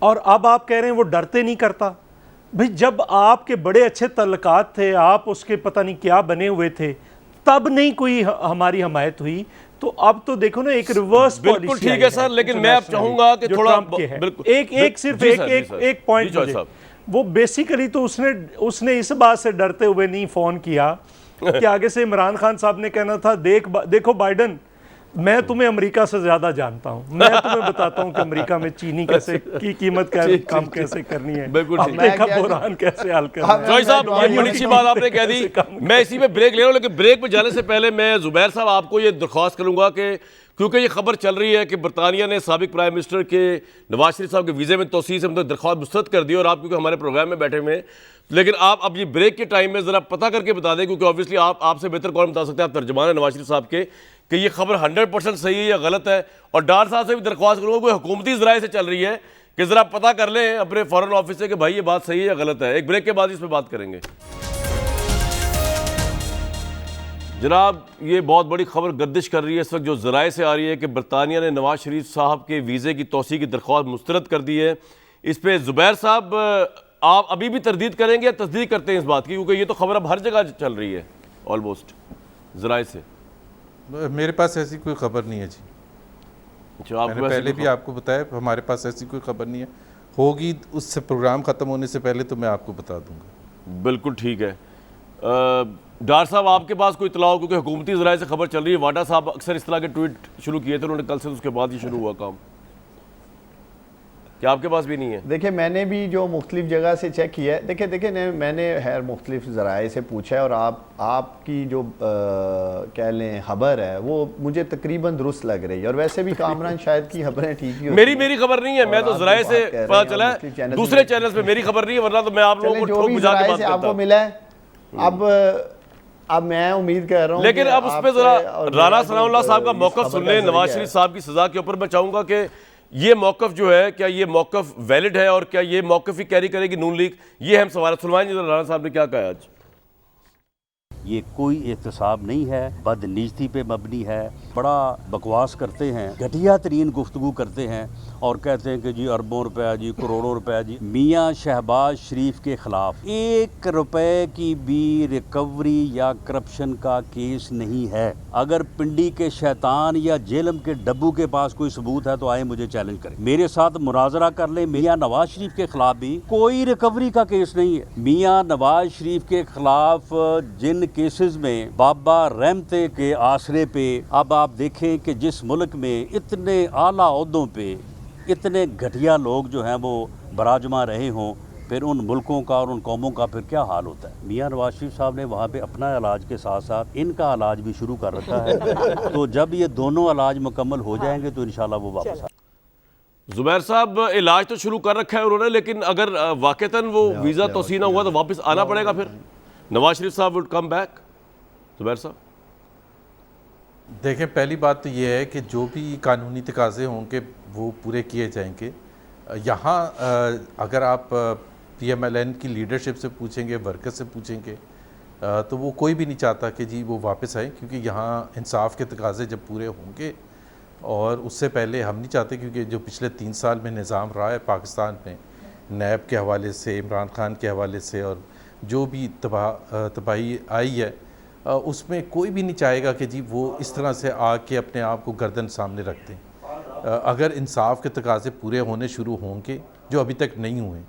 और अब आप कह रहे हैं वो डरते नहीं करता। भाई जब आपके बड़े अच्छे तल्लुकात थे, आप उसके पता नहीं क्या बने हुए थे, तब नहीं कोई हमारी हमायत हुई, तो अब तो देखो ना एक रिवर्स पॉलिसी। बिल्कुल ठीक है सर, लेकिन मैं अब चाहूंगा कि थोड़ा एक पॉइंट, वो बेसिकली तो उसने इस बात से डरते हुए नहीं फोन किया कि आगे से इमरान खान साहब ने कहना था देखो बाइडन, मैं तुम्हें अमेरिका से ज्यादा जानता हूं, मैं तुम्हें बताता हूं कि अमेरिका में चीनी कैसे की कीमत कम कैसे करनी है, हफ्ते का बुरहान कैसे हल करना है। जॉय साहब, ये बड़ी सी बात आपने कह दी। मैं इसी में ब्रेक ले रहा हूं, लेकिन ब्रेक पे जाने से पहले मैं जुबैर साहब आपको ये दरख्वास्त करूंगा कि क्योंकि ये खबर चल रही है कि बरतानिया ने साबिक प्राइम मिनिस्टर के नवाज शरीफ साहब के वीज़े में तोसी से मतलब दरख्वास्त मुस्तरद कर दी, और आप क्योंकि हमारे प्रोग्राम में बैठे हुए हैं, लेकिन आप अब ये ब्रेक के टाइम में ज़रा पता करके बता दें, क्योंकि ऑब्वियसली आपसे बेहतर कौन बता सकते हैं, आप तर्जमान है नवाज शरीफ साहब के, कि ये खबर 100% सही है या गलत है। और डार साहब से भी दरख्वास्त करूँगा, कोई हुकूमती ज़राए से चल रही है कि ज़रा पता कर लें अपने फॉरेन ऑफिस से कि भाई ये बात सही है या गलत है। एक ब्रेक के बाद इस पर बात करेंगे। जनाब, ये बहुत बड़ी खबर गर्दिश कर रही है इस वक्त, जो ज़राए से आ रही है कि बरतानिया ने नवाज शरीफ साहब के वीज़े की तोसी की दरख्वास्त मुस्तरद कर दी है। इस पर ज़ुबैर साहब आप अभी भी तरदीद करेंगे या तस्दीक करते हैं इस बात की, क्योंकि ये तो खबर अब हर जगह चल रही है ऑलमोस्ट ज़राए से? मेरे पास ऐसी कोई खबर नहीं है जी। अच्छा, मैंने पहले भी आपको बताया हमारे पास ऐसी कोई खबर नहीं है। होगी उससे प्रोग्राम ख़त्म होने से पहले तो मैं आपको बता दूंगा। बिल्कुल ठीक है। डार साहब, आपके पास कोई इतला हो, क्योंकि हुकूमती ज़राए से खबर चल रही है, वाडा साहब अक्सर इस तरह के ट्वीट शुरू किए थे, उन्होंने कल से उसके बाद ही शुरू हुआ काम, क्या आपके पास भी नहीं है? देखिए मैंने भी जो मुख्तलिफ जगह से चेक किया है, देखिए मैंने खैर मुख्तलिफ ज़राए से पूछा है, और आपकी जो कह लें खबर है वो मुझे तकरीबन दुरुस्त लग रही है, और वैसे भी कामरान शायद की खबरें ठीक ही होती मेरी खबर नहीं है, मैं तो ज़राए से पता चला है, दूसरे चैनल पे मेरी खबर नहीं है, वरना तो मैं आप लोगों को ठोक बुझा के बात करता हूं। आपको मिला है, अब मैं उम्मीद कर रहा हूं, लेकिन अब उस पर जरा राना सनाउल्लाह साहब का मौक़िफ़ सुन लें नवाज शरीफ साहब की सज़ा के ऊपर। मैं चाहूँगा कि ये मौक़िफ़ जो है, क्या ये मौक़िफ़ वैलिड है, और क्या ये मौक़िफ़ ही कैरी करेगी नून लीग? ये हम सवाल सुनवाएंगे राना साहब ने क्या कहा आज। ये कोई एहतसाब नहीं है, बदनीयती पे मबनी है, बड़ा बकवास करते हैं, घटिया तरीन गुफ्तगू करते हैं और कहते हैं कि जी अरबों रुपया जी, करोड़ों रुपया जी। मियाँ शहबाज शरीफ के खिलाफ 1 रुपए की भी रिकवरी या करप्शन का केस नहीं है। अगर पिंडी के शैतान या जेलम के डब्बू के पास कोई सबूत है तो आए मुझे चैलेंज करें, मेरे साथ मुनाजरा कर ले। मियाँ नवाज शरीफ के खिलाफ भी कोई रिकवरी का केस नहीं है। मियाँ नवाज शरीफ के खिलाफ जिन केसेस में बाबा रहमते के आसरे पे, अब आप देखें कि जिस मुल्क में इतने आला ओहदों पे इतने घटिया लोग जो हैं वो बराजमा रहे हों, फिर उन मुल्कों का और उन कौमों का फिर क्या हाल होता है। मियाँ नवाज शरीफ साहब ने वहाँ पे अपना इलाज के साथ साथ इनका इलाज भी शुरू कर रखा है, तो जब ये दोनों इलाज मुकम्मल हो जाएंगे तो इंशाल्लाह वो वापस। जुबैर साहब, इलाज तो शुरू कर रखा है उन्होंने, लेकिन अगर वाक़तन वो वीज़ा तोसीना हुआ तो वापस आना पड़ेगा, फिर नवाज शरीफ साहब वुड कम बैक। जुबैर साहब देखें, पहली बात तो ये है कि जो भी कानूनी तकाज़े होंगे वो पूरे किए जाएंगे। यहाँ अगर आप PMLN की लीडरशिप से पूछेंगे, वर्कर से पूछेंगे, तो वो कोई भी नहीं चाहता कि जी वो वापस आए, क्योंकि यहाँ इंसाफ के तकाज़े जब पूरे होंगे, और उससे पहले हम नहीं चाहते, क्योंकि जो पिछले 3 साल में निज़ाम रहा है पाकिस्तान में, नैब के हवाले से, इमरान खान के हवाले से, और जो भी तबाही आई है, उसमें कोई भी नहीं चाहेगा कि जी वो इस तरह से आके अपने आप को गर्दन सामने रख दें। अगर इंसाफ के तकाज़े पूरे होने शुरू होंगे, जो अभी तक नहीं हुए,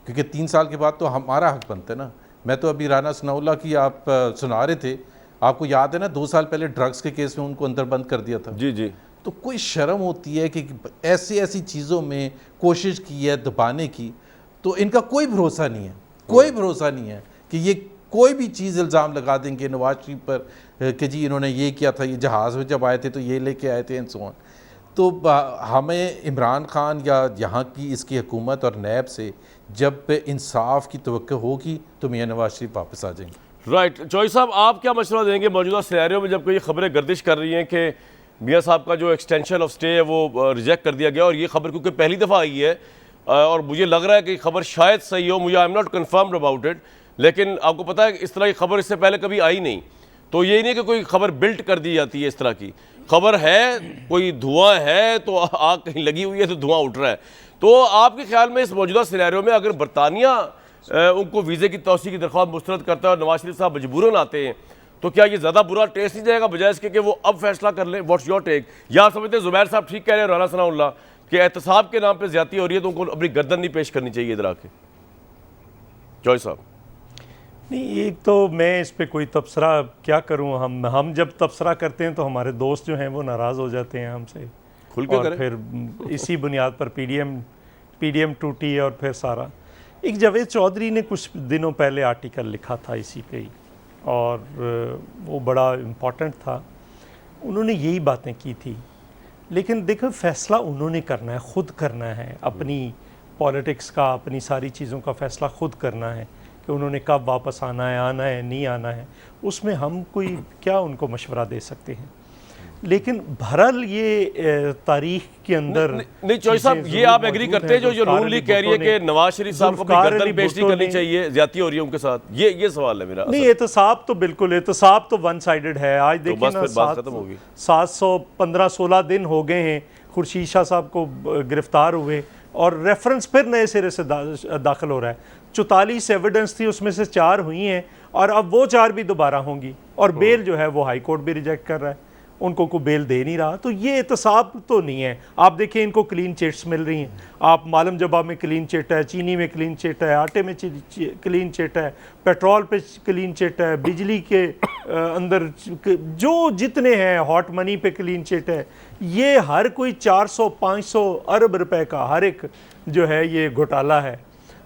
क्योंकि 3 साल के बाद तो हमारा हक बनता है ना। मैं तो अभी राना सनाउल्लाह की आप सुना रहे थे, आपको याद है ना 2 साल पहले ड्रग्स के केस में उनको अंदर बंद कर दिया था। जी जी। तो कोई शर्म होती है कि ऐसी चीज़ों में कोशिश की है दबाने की, तो इनका कोई भरोसा नहीं है, कोई भरोसा नहीं है कि ये कोई भी चीज़ इल्ज़ाम लगा देंगे नवाज शरीफ पर कि जी इन्होंने ये किया था, ये जहाज़ में जब आए थे तो ये लेके आए थे एंड सो ऑन। तो हमें इमरान खान या यहाँ की इसकी हुकूमत और नैब से जब इंसाफ की तवक्को होगी तो मियाँ नवाज शरीफ वापस आ जाएंगे। राइट चौधरी साहब, आप क्या मशवरा देंगे मौजूदा सिनेरियो में जब कोई खबरें गर्दिश कर रही हैं कि मियाँ साहब का जो एक्सटेंशन ऑफ स्टे है वो रिजेक्ट कर दिया गया, और ये खबर क्योंकि पहली दफ़ा आई है और मुझे लग रहा है कि खबर शायद सही हो, मुझे I am not confirmed about it, लेकिन आपको पता है इस तरह की खबर इससे पहले कभी आई नहीं, तो ये नहीं कि कोई खबर बिल्ट कर दी जाती है। इस तरह की खबर है, कोई धुआं है तो आग कहीं लगी हुई है तो धुआं उठ रहा है। तो आपके ख्याल में इस मौजूदा सिनेरियो में अगर बरतानिया उनको वीज़े की तौसी की दरख्वास्त मुस्तरद करता है और नवाज शरीफ साहब मजबूरन आते हैं, तो क्या ये ज़्यादा बुरा टेस्ट नहीं जाएगा बजाय इसके कि वो अब फैसला कर लें? What's your take? या आप समझते हैं ज़ुबैर साहब ठीक कह रहे हैं, राना सनाउल्लाह, कि एहतसाब के नाम पे ज़्यादती हो रही है तो उनको अपनी गर्दन नहीं पेश करनी चाहिए इधर आके? चौधरी साहब। नहीं, एक तो मैं इस पे कोई तबसरा क्या करूं, हम जब तबसरा करते हैं तो हमारे दोस्त जो हैं वो नाराज़ हो जाते हैं हमसे, खुल के और करें। फिर इसी बुनियाद पर पीडीएम टूटी है। और फिर सारा एक जावेद चौधरी ने कुछ दिनों पहले आर्टिकल लिखा था इसी पे ही, और वो बड़ा इम्पोर्टेंट था। उन्होंने यही बातें की थी, लेकिन देखो फैसला उन्होंने करना है, ख़ुद करना है, अपनी पॉलिटिक्स का, अपनी सारी चीज़ों का फ़ैसला ख़ुद करना है कि उन्होंने कब वापस आना है नहीं आना है। उसमें हम कोई क्या उनको मशवरा दे सकते हैं। लेकिन बहरहाल ये तारीख के अंदर नहीं चौधरी साहब, ये आप एग्री करते हैं जो नून लीग कह रही है कि नवाज शरीफ साहब को अपनी गर्दन पेश नहीं करनी चाहिए, ज्यादती हो रही है उनके साथ? ये सवाल है मेरा। नहीं, एहतसाब तो बिल्कुल, एहतसाब तो वन साइडेड है। आज देखिए ना, 715-16 दिन हो गए हैं खुर्शीद शाह साहब को गिरफ्तार हुए, और रेफरेंस फिर नए सिरे से दाखिल हो रहा है। 44 एविडेंस थी, उसमें से 4 हुई हैं, और अब वो 4 भी दोबारा होंगी, और बेल जो है वो हाई कोर्ट भी रिजेक्ट कर रहा है, उनको को बेल दे नहीं रहा। तो ये एहतसाब तो नहीं है। आप देखिए इनको क्लीन चिट्स मिल रही हैं, आप मालम जबा में क्लीन चिट है, चीनी में क्लीन चिट है, आटे में क्लीन चिट है, पेट्रोल पे क्लीन चिट है, बिजली के अंदर जो जितने हैं हॉट मनी पे क्लीन चिट है। ये हर कोई 400-500 अरब रुपए का हर एक जो है ये घोटाला है।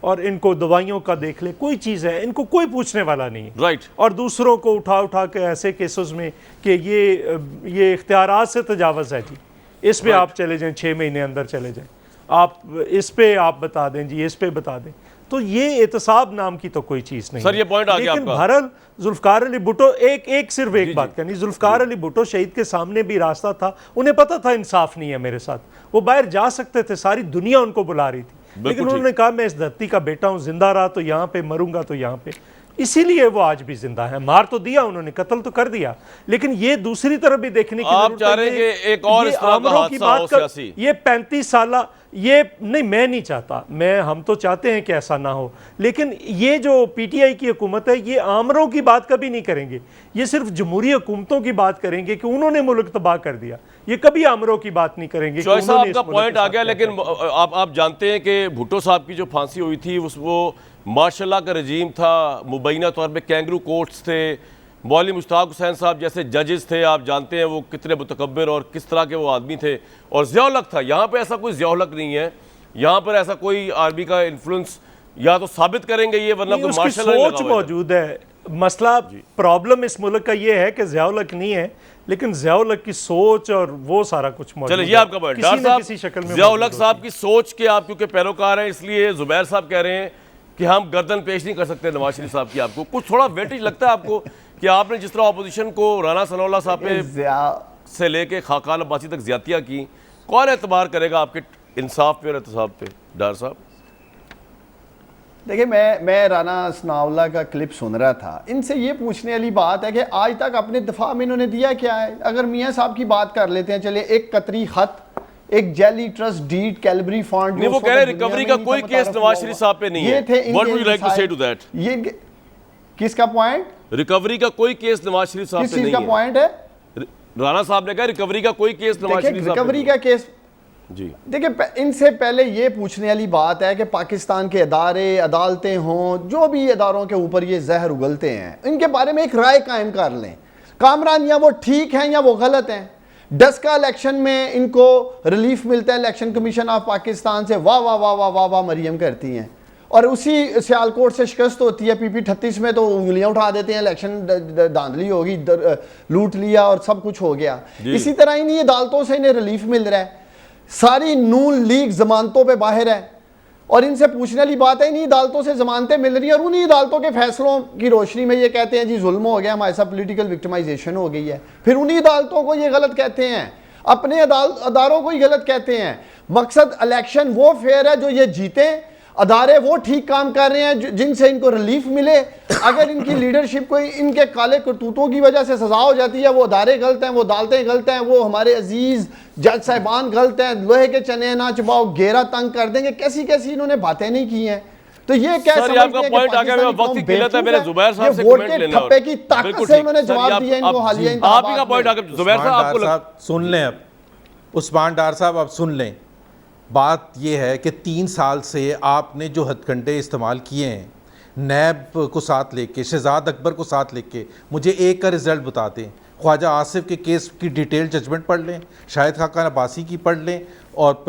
और इनको दवाइयों का देख ले, कोई चीज़ है इनको कोई पूछने वाला नहीं है। राइट। और दूसरों को उठा के ऐसे केसेस में कि ये इख्तियारात से तजावज़ है जी, इस पे आप चले जाएं, 6 महीने अंदर चले जाएं, आप इस पे आप बता दें जी, इस पे बता दें। तो ये एहतसाब नाम की तो कोई चीज़ नहीं सर, ये पॉइंट आ गया लेकिन आपका। बहरहाल जुल्फ़िकार अली भुट्टो सिर्फ एक बात करनी, जुल्फ़िकार अली भुट्टो शहीद के सामने भी रास्ता था, उन्हें पता था इंसाफ नहीं है मेरे साथ, वो बाहर जा सकते थे, सारी दुनिया उनको बुला रही थी, लेकिन उन्होंने कहा मैं इस धरती का बेटा हूं, जिंदा रहा तो यहाँ पे, मरूंगा तो यहाँ पे। इसीलिए वो आज भी जिंदा है। मार तो दिया उन्होंने, कत्ल तो कर दिया, लेकिन ये दूसरी तरफ भी देखने की आप चाह रहे हैं कि एक और इस तरह का हादसा हो सियासी? ये 35 साल ये नहीं, मैं नहीं चाहता, हम तो चाहते हैं कि ऐसा ना हो, लेकिन ये जो पीटीआई की हुकूमत है ये आमरों की बात कभी नहीं करेंगे, ये सिर्फ जमहूरी हुकूमतों की बात करेंगे कि उन्होंने मुल्क तबाह कर दिया, ये कभी आमरों की बात नहीं करेंगे। चौधरी साहब, आपका पॉइंट आ गया, लेकिन आप जानते हैं कि भुट्टो साहब की जो फांसी हुई थी वो मार्शल का रजीम था, मुबैना तौर पे कैंगरू कोर्ट्स थे, मौलवी मुश्ताक हुसैन साहब जैसे जजेस थे, आप जानते हैं वो कितने मुतकब्बिर और किस तरह के वो आदमी थे, और ज़ियाउल हक था। यहाँ पे ऐसा कोई ज़ियाउल हक नहीं है, यहाँ पर ऐसा कोई आर्मी का इन्फ्लुएंस या तो साबित करेंगे ये, वरना कोई मार्शल सोच मौजूद है। मसला प्रॉब्लम इस मुल्क का ये है कि ज़ियाउल हक नहीं है, लेकिन ज़ियाउल हक की सोच और वो सारा कुछ मौजूद है। चलिए, ये आपका पॉइंट। डॉक्टर साहब, ज़ियाउल हक साहब की सोच के आप क्योंकि पैरोकार हैं, इसलिए ज़ुबैर साहब कह रहे हैं कि हम गर्दन पेश नहीं कर सकते नवाज शरीफ साहब की। आपको कुछ थोड़ा वेटेज लगता है आपको कि आपने जिस तरह अपोजिशन को राना सनाउल्लाह साहब पे से लेके खाकान अब्बासी तक ज्यादतियाँ की, कौन एतबार करेगा आपके इंसाफ पे और एहतसाब पे? डॉक्टर साहब देखिए, मैं राना सनाउल्लाह का क्लिप सुन रहा था, इनसे ये पूछने वाली बात है कि आज तक अपने दफा में इन्होंने दिया क्या है। अगर मियाँ साहब की बात कर लेते हैं, चलिए, एक कतरी खत, एक जेली ट्रस्ट डीड, कैलबरी फंड, वो कह रहे रिकवरी का कोई केस नवाज शरीफ साहब पे नहीं है। What would you like to say to that? ये किसका पॉइंट? रिकवरी का कोई केस नवाज शरीफ साहब पे नहीं है। किस चीज का पॉइंट है? राणा साहब ने कहा रिकवरी का कोई केस नवाज शरीफ साहब पे रिकवरी का केस जी। देखिए, इनसे पहले ये पूछने वाली बात है कि पाकिस्तान के अदारे, अदालतें हों, जो भी अदारों के ऊपर ये जहर उगलते हैं, इनके बारे में एक राय कायम कर लें। कामरान या वो ठीक हैं या वो गलत हैं। डस्का इलेक्शन में इनको रिलीफ मिलता है इलेक्शन कमीशन ऑफ पाकिस्तान से, वाह वाह वाह वाह वाह वाह मरियम करती हैं। और उसी सियालकोट से शिकस्त होती है। PP 38 में तो उंगलियां उठा देते हैं, इलेक्शन धांधली होगी, लूट लिया और सब कुछ हो गया। इसी तरह इन्हीं अदालतों से इन्हें रिलीफ मिल रहा है। सारी नून लीग जमानतों पे बाहर है और इनसे पूछने वाली बात है, इन्हीं अदालतों से जमानतें मिल रही हैं और उन्हीं अदालतों के फैसलों की रोशनी में ये कहते हैं जी जुल्म हो गया, हमारे साथ पॉलिटिकल विक्टिमाइजेशन हो गई है। फिर उन्हीं अदालतों को ये गलत कहते हैं, अपने अदारों को ही गलत कहते हैं। मकसद इलेक्शन वो फेयर है जो ये जीते, अदारे वो ठीक काम कर रहे हैं जिनसे इनको रिलीफ मिले। अगर इनकी लीडरशिप को इनके काले करतूतों की वजह से सजा हो जाती है, वो अदारे गलत हैं, वो अदालतें गलत हैं, वो हमारे अजीज जज साहिबान गलत हैं, लोहे के चने ना चबाओ, घेरा तंग कर देंगे, कैसी कैसी इन्होंने बातें नहीं की हैं। तो ये क्या सर, आपका पॉइंट आ गया, वक्त की किल्लत है, मेरे जुबैर साहब से कमेंट लेना है। ठप्पे की ताकत से उन्होंने जवाब दिया इनको हालिया आप ही का पॉइंट आ गया जुबैर साहब, आपको सुन लें। अब उस्मान डार साहब अब सुन लें, बात यह है कि 3 साल से आपने जो हथकंडे इस्तेमाल किए हैं, नैब को साथ लेके, शहजाद अकबर को साथ लेके, मुझे एक का रिज़ल्ट बता दें। ख्वाजा आसिफ के केस की डिटेल जजमेंट पढ़ लें, शाहिद खाकान अब्बासी की पढ़ लें और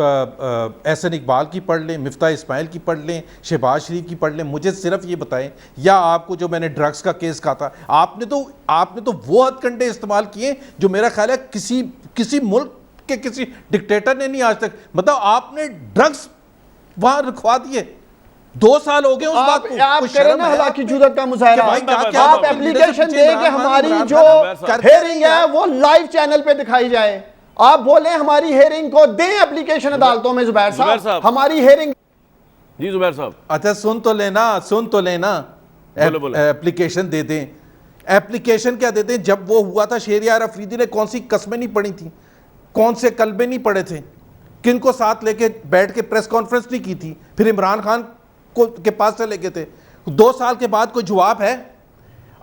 एहसन इकबाल की पढ़ लें, मिफ्ता इस्माइल की पढ़ लें, शहबाज शरीफ की पढ़ लें। मुझे सिर्फ ये बताएं, या आपको जो मैंने ड्रग्स का केस कहा था, आपने तो वो हथकंडे इस्तेमाल किए जो मेरा ख्याल है किसी मुल्क के किसी डिक्टेटर ने नहीं आज तक, मतलब आपने ड्रग्स वहां रखवा दिए। 2 साल हो गए उस बात को। आप करें ना हलाकी जुर्रत का मुजाहरा, आप एप्लीकेशन दें कि हमारी जो हेयरिंग है वो लाइव चैनल पे दिखाई जाए। आप बोले हमारी हेयरिंग को दें एप्लीकेशन अदालतों में। जुबैर साहब, हमारी हेयरिंग। जी जुबैर साहब, अच्छा सुन तो लेना एप्लीकेशन दे दें। एप्लीकेशन क्या देते हैं? जब वो हुआ था शेरियार अफरीदी ने कौन सी कस्में नहीं पढ़ी थी, कौन से कलबे नहीं पड़े थे, किनको साथ लेके बैठ के प्रेस कॉन्फ्रेंस नहीं की थी, फिर इमरान खान को के पास से लेके थे। 2 साल के बाद कोई जवाब है?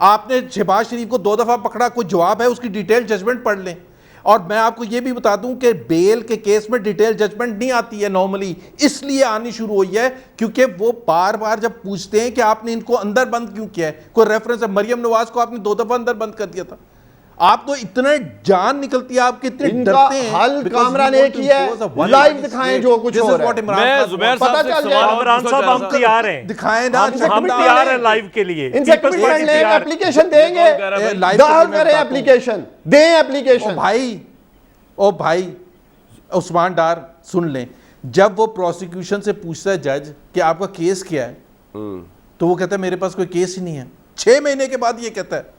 आपने शहबाज शरीफ को 2 दफ़ा पकड़ा, कोई जवाब है? उसकी डिटेल जजमेंट पढ़ लें। और मैं आपको ये भी बता दूं कि बेल के केस में डिटेल जजमेंट नहीं आती है नॉर्मली, इसलिए आनी शुरू हुई है क्योंकि वो बार बार जब पूछते हैं कि आपने इनको अंदर बंद क्यों किया है, कोई रेफरेंस है, मरियम नवाज को आपने 2 दफ़ा अंदर बंद कर दिया था। आप तो इतने जान निकलती है आपके, इतने डरते हैं। हल कामरान ने किया है, लाइव दिखाएं जो कुछ हो रहा है। मैं जुबैर साहब से सवाल, कामरान साहब हम तैयार हैं, दिखाएं ना, हम तैयार हैं लाइव के लिए। इनसे कमिटमेंट लें, एप्लीकेशन देंगे, दाखिल करें एप्लीकेशन, दें एप्लीकेशन। ओ भाई उस्मान डार सुन लें, जब वो प्रोसिक्यूशन से पूछता है जज कि आपका केस क्या है, तो वो कहता है मेरे पास कोई केस ही नहीं है। 6 महीने के बाद ये कहता है,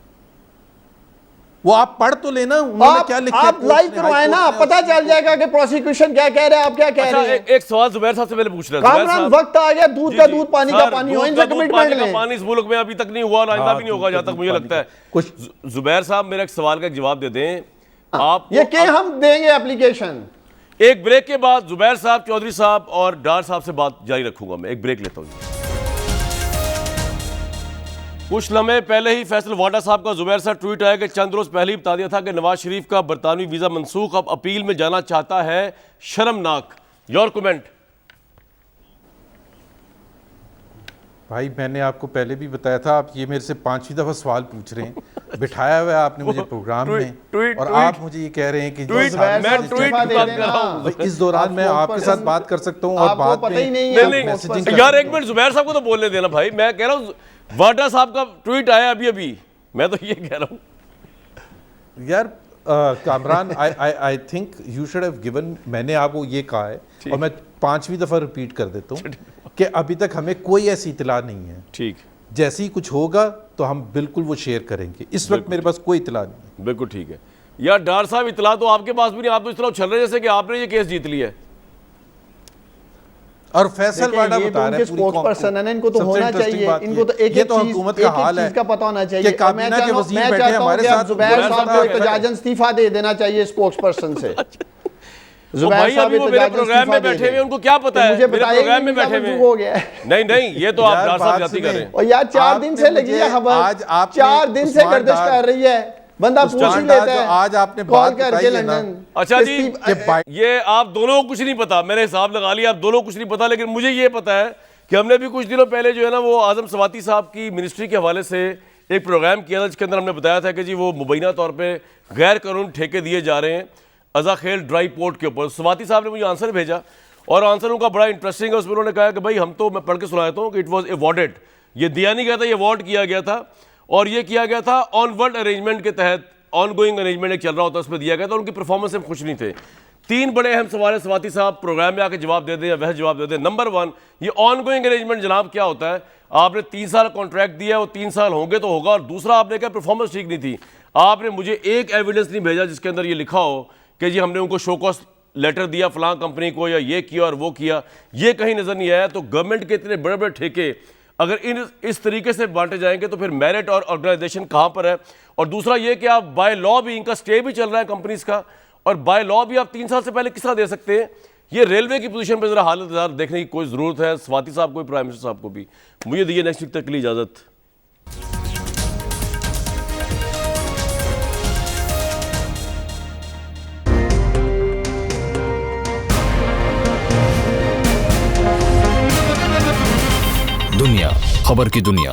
वो आप पढ़ तो लेना उन्होंने क्या लिखा है। आप लाइव करवाएं ना, पता चल जाएगा कि प्रोसिक्यूशन क्या कह रहा है, आप क्या कह रहे हैं। एक सवाल जुबैर साहब से पहले पूछ रहा कामरान, वक्त आ गया, दूध का दूध, पानी का पानी हो, इनसे कमिटमेंट लें। पानी इस मुल्क में अभी तक नहीं हुआ, आइंदा भी नहीं होगा जहां तक मुझे लगता है। कुछ जुबैर साहब मेरा एक सवाल का जवाब दे दें आप, ये क्या हम देंगे एप्लीकेशन। एक ब्रेक के बाद जुबैर साहब, चौधरी साहब और डार साहब से बात जारी रखूंगा। मैं एक ब्रेक लेता हूं। कुछ लम्हे पहले ही फैसल वाडा साहब का जुबैर साहब ट्वीट आया कि चंद रोज पहले ही बता दिया था कि नवाज शरीफ का बरतानवी वीजा मनसूख, अब अपील में जाना चाहता है, शर्मनाक। Your comment. भाई मैंने आपको पहले भी बताया था, आप ये मेरे से 5वीं दफा सवाल पूछ रहे हैं। बिठाया हुआ है आपने मुझे प्रोग्राम में और आप मुझे ये कह रहे हैं कि इस दौरान मैं आपके साथ बात कर सकता हूँ और बात में यार एक मिनट जुबैर साहब को तो बोलने देना भाई। मैं कह रहा हूँ वाडा साहब का ट्वीट आया अभी, मैं तो ये कह रहा हूँ यार Kamran, I think you should have given, मैंने आपको ये कहा है और मैं 5वीं दफा रिपीट कर देता हूँ कि अभी तक हमें कोई ऐसी इतला नहीं है। ठीक, जैसे ही कुछ होगा तो हम बिल्कुल वो शेयर करेंगे। इस वक्त मेरे पास कोई इतला नहीं है। बिल्कुल ठीक है यार। डार साहब इतला तो आपके पास भी नहीं, आप तो इस तरह उछल रहे जैसे कि आपने ये केस जीत लिया है। और फैसल वाडा बता रहे हैं स्पोक्स पर्सन है ना, इनको तो होना चाहिए, इनको तो एक तो हुकूमत का हाल है का पता होना चाहिए। काबीना के वजीर बैठे हमारे साथ, जुबैर साहब को इत्तेजाजन इस्तीफा दे देना चाहिए स्पोक्स पर्सन से। जुबैर साहब वो मेरे प्रोग्राम में बैठे हुए, उनको क्या पता है, मुझे मेरे प्रोग्राम में बैठे हुए हो गया। नहीं ये तो आप डार साहब जाती कर रहे हैं। और यार 4 दिन से लगी है खबर, आज 4 दिन से गर्दिश कर रही है, बंदा पूछ ही लेता है। आज आपने बात करके लंदन। अच्छा जी, ये आप दोनों को कुछ नहीं पता, मैंने हिसाब लगा लिया, आप दोनों कुछ नहीं पता, लेकिन मुझे ये पता है कि हमने भी कुछ दिनों पहले जो है ना वो आजम सवाती साहब की मिनिस्ट्री के हवाले से एक प्रोग्राम किया था, जिसके अंदर हमने बताया था कि जी वो मुबैना तौर पे गैर कानूनी ठेके दिए जा रहे हैं अज़ा खेल ड्राई पोर्ट के ऊपर। सवाती साहब ने मुझे आंसर भेजा, और आंसर उनका बड़ा इंटरेस्टिंग है। उसमें उन्होंने कहा कि भाई हम तो, मैं पढ़ के सुना देता हूँ कि इट वॉज अवॉर्डेड, ये दिया नहीं गया था, ये अवॉर्ड किया गया था, और ये किया गया था ऑनवर्ड अरेंजमेंट के तहत, ऑनगोइंग अरेंजमेंट एक चल रहा होता है उसमें दिया गया था। उनकी परफॉर्मेंस से खुश नहीं थे। 3 बड़े अहम सवाल है, स्वाति साहब प्रोग्राम में आके जवाब दे दें या वह जवाब दे दें। नंबर 1, ये ऑनगोइंग अरेंजमेंट जनाब क्या होता है? आपने 3 साल कॉन्ट्रैक्ट दिया है, वो 3 साल होंगे तो होगा। और दूसरा, आपने कहा परफॉर्मेंस ठीक नहीं थी। आपने मुझे एक एविडेंस नहीं भेजा जिसके अंदर ये लिखा हो कि जी हमने उनको शो कॉस्ट लेटर दिया फलां कंपनी को, या ये किया और वो किया, ये कहीं नजर नहीं आया। तो गवर्नमेंट के इतने बड़े बड़े ठेके अगर इस तरीके से बांटे जाएंगे तो फिर मेरिट और ऑर्गेनाइजेशन कहाँ पर है? और दूसरा ये कि आप बाय लॉ भी, इनका स्टे भी चल रहा है कंपनीज का, और बाय लॉ भी आप 3 साल से पहले किस तरह दे सकते हैं? ये रेलवे की पोजीशन पर जरा हालत देखने की कोई जरूरत है, स्वाति साहब को भी, प्राइम मिनिस्टर साहब को भी। मुझे दीजिए नेक्स्ट वीक तक के लिए इजाजत। दुनिया खबर की दुनिया।